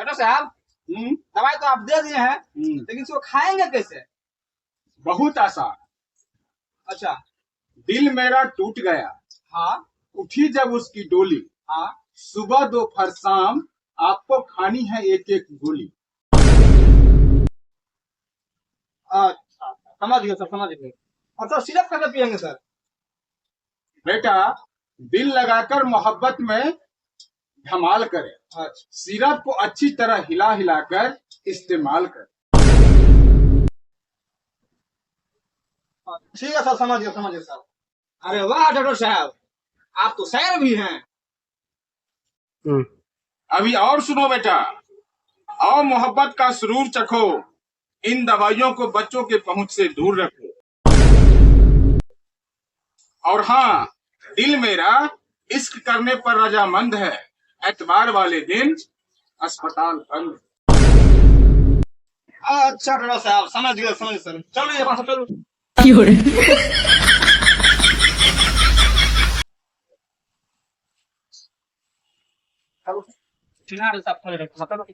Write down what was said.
Doctor साहब दवाई तो आप दे दिए हैं, लेकिन इसको खाएंगे कैसे? बहुत आसान। अच्छा। दिल मेरा टूट गया, हाँ उठी जब उसकी डोली, हाँ। सुबह दोपहर शाम आपको खानी है एक एक गोली। अच्छा समझ गए सर, समझ गए। और सर सिरप कैसे पियेंगे सर? बेटा, दिल लगाकर मोहब्बत में धमाल करे, अच्छा सिरप को अच्छी तरह हिला हिलाकर इस्तेमाल कर। ठीक है सर, समझ गए समझ गए सर। अरे वाह डॉक्टर साहब, आप तो शायर भी हैं। अभी और सुनो बेटा, आओ मोहब्बत का सुरूर चखो, इन दवाइयों को बच्चों के पहुंच से दूर रखो। और हाँ, दिल मेरा इश्क करने पर रजामंद है, एतवार वाले दिन अस्पताल बंद। अच्छा डॉक्टर साहब, समझ गए सर। चलो ये बात चलो। चलो ठीक है डॉक्टर साहब, चलो।